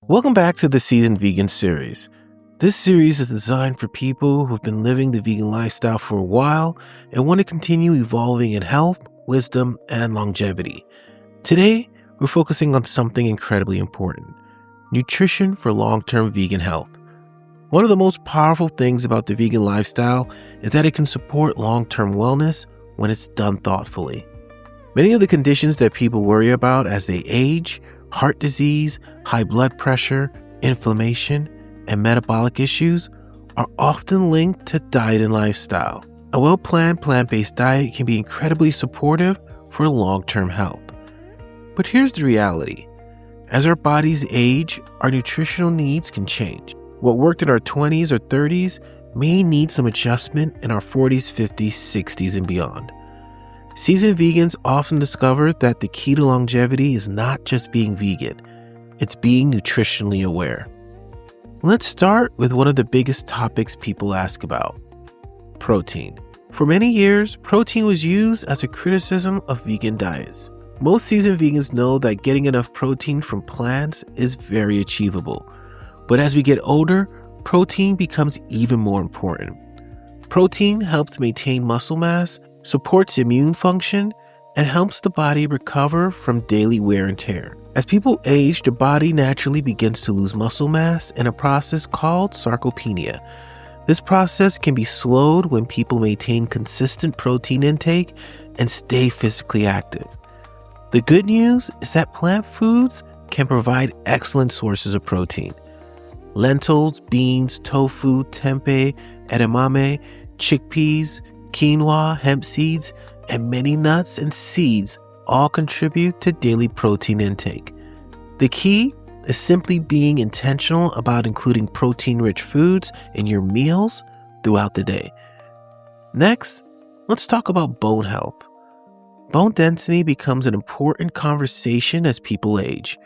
Welcome back to the Seasoned Vegan series. This series is designed for people who have been living the vegan lifestyle for a while and want to continue evolving in health, wisdom, and longevity. Today, we're focusing on something incredibly important: nutrition for long-term vegan health. One of the most powerful things about the vegan lifestyle is that it can support long-term wellness when it's done thoughtfully. Many of the conditions that people worry about as they age, heart disease, high blood pressure, inflammation, and metabolic issues, are often linked to diet and lifestyle. A well-planned plant-based diet can be incredibly supportive for long-term health. But here's the reality. As our bodies age, our nutritional needs can change. What worked in our 20s or 30s may need some adjustment in our 40s, 50s, 60s, and beyond. Seasoned vegans often discover that the key to longevity is not just being vegan, it's being nutritionally aware. Let's start with one of the biggest topics people ask about: protein. For many years, protein was used as a criticism of vegan diets. Most seasoned vegans know that getting enough protein from plants is very achievable. But as we get older, protein becomes even more important. Protein helps maintain muscle mass, supports immune function, and helps the body recover from daily wear and tear. As people age, the body naturally begins to lose muscle mass in a process called sarcopenia. This process can be slowed when people maintain consistent protein intake and stay physically active. The good news is that plant foods can provide excellent sources of protein. Lentils, beans, tofu, tempeh, edamame, chickpeas, quinoa, hemp seeds, and many nuts and seeds all contribute to daily protein intake. The key is simply being intentional about including protein-rich foods in your meals throughout the day. Next, let's talk about bone health. Bone density becomes an important conversation as people age.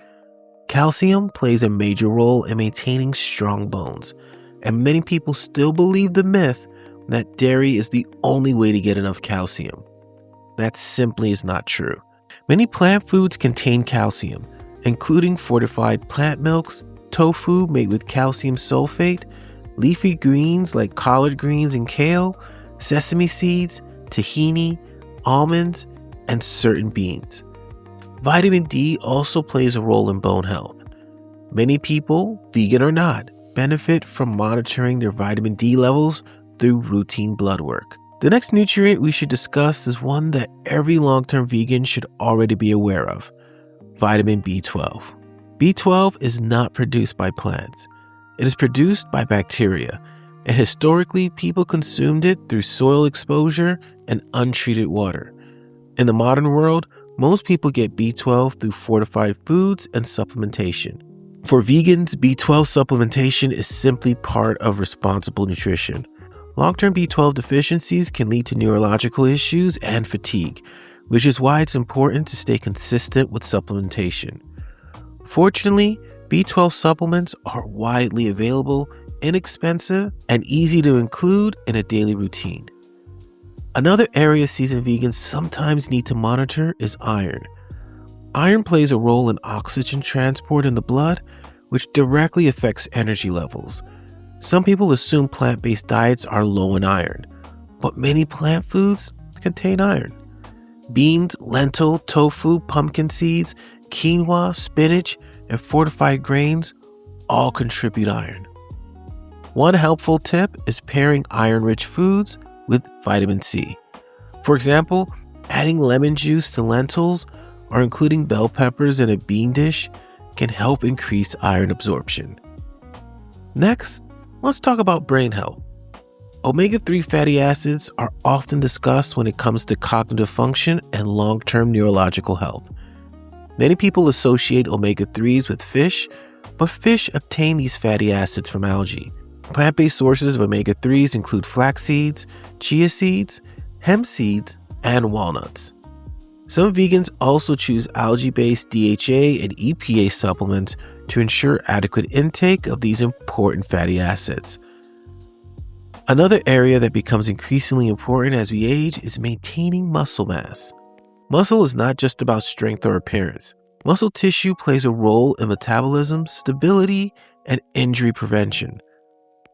Calcium plays a major role in maintaining strong bones, and many people still believe the myth that dairy is the only way to get enough calcium. That simply is not true. Many plant foods contain calcium, including fortified plant milks, tofu made with calcium sulfate, leafy greens like collard greens and kale, sesame seeds, tahini, almonds, and certain beans. Vitamin D also plays a role in bone health. Many people, vegan or not, benefit from monitoring their vitamin D levels through routine blood work. The next nutrient we should discuss is one that every long-term vegan should already be aware of: vitamin B12. B12 is not produced by plants. It is produced by bacteria, and historically people consumed it through soil exposure and untreated water. In the modern world, most people get B12 through fortified foods and supplementation. For vegans, B12 supplementation is simply part of responsible nutrition. Long-term B12 deficiencies can lead to neurological issues and fatigue, which is why it's important to stay consistent with supplementation. Fortunately, B12 supplements are widely available, inexpensive, and easy to include in a daily routine. Another area seasoned vegans sometimes need to monitor is iron. Iron plays a role in oxygen transport in the blood, which directly affects energy levels. Some people assume plant-based diets are low in iron, but many plant foods contain iron. Beans, lentil, tofu, pumpkin seeds, quinoa, spinach, and fortified grains all contribute iron. One helpful tip is pairing iron-rich foods with vitamin C. For example, adding lemon juice to lentils or including bell peppers in a bean dish can help increase iron absorption. Next, let's talk about brain health. Omega-3 fatty acids are often discussed when it comes to cognitive function and long-term neurological health. Many people associate omega-3s with fish, but fish obtain these fatty acids from algae. Plant-based sources of omega-3s include flax seeds, chia seeds, hemp seeds, and walnuts. Some vegans also choose algae-based DHA and EPA supplements to ensure adequate intake of these important fatty acids. Another area that becomes increasingly important as we age is maintaining muscle mass. Muscle is not just about strength or appearance. Muscle tissue plays a role in metabolism, stability, and injury prevention.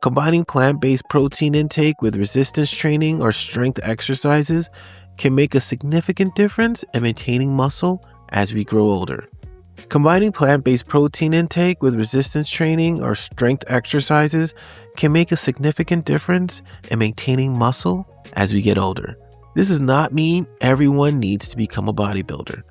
Combining plant-based protein intake with resistance training or strength exercises can make a significant difference in maintaining muscle as we grow older. Combining plant-based protein intake with resistance training or strength exercises can make a significant difference in maintaining muscle as we get older. This does not mean everyone needs to become a bodybuilder.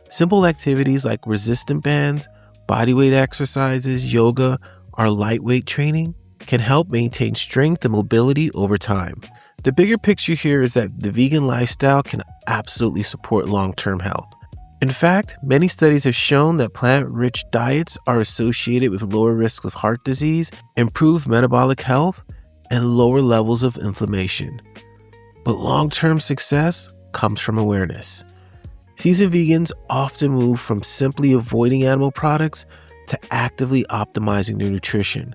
Simple activities like resistant bands, bodyweight exercises, yoga, or lightweight training can help maintain strength and mobility over time. The bigger picture here is that the vegan lifestyle can absolutely support long-term health. In fact, many studies have shown that plant-rich diets are associated with lower risks of heart disease, improved metabolic health, and lower levels of inflammation. But long-term success comes from awareness. Seasoned vegans often move from simply avoiding animal products to actively optimizing their nutrition.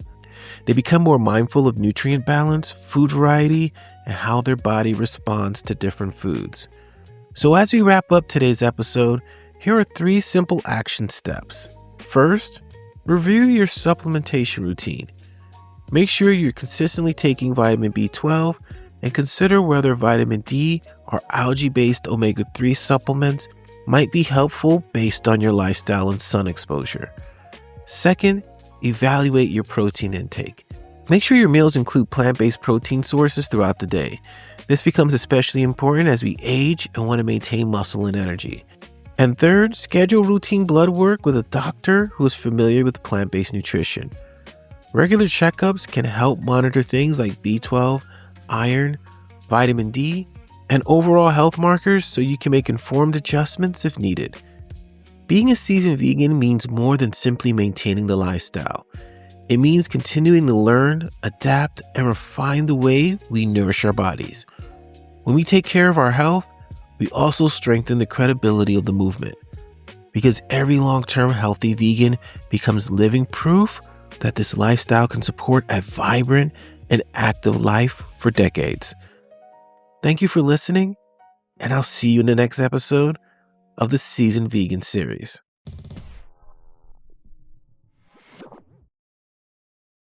They become more mindful of nutrient balance, food variety, and how their body responds to different foods. So as we wrap up today's episode, here are 3 simple action steps. First, review your supplementation routine. Make sure you're consistently taking vitamin B12 and consider whether vitamin D or algae-based omega-3 supplements might be helpful based on your lifestyle and sun exposure. Second, evaluate your protein intake. Make sure your meals include plant-based protein sources throughout the day. This becomes especially important as we age and want to maintain muscle and energy. And third, schedule routine blood work with a doctor who is familiar with plant-based nutrition. Regular checkups can help monitor things like B12, iron, vitamin D, and overall health markers so you can make informed adjustments if needed. Being a seasoned vegan means more than simply maintaining the lifestyle. It means continuing to learn, adapt, and refine the way we nourish our bodies. When we take care of our health, we also strengthen the credibility of the movement. Because every long-term healthy vegan becomes living proof that this lifestyle can support a vibrant and active life for decades. Thank you for listening, and I'll see you in the next episode of the Seasoned Vegan series.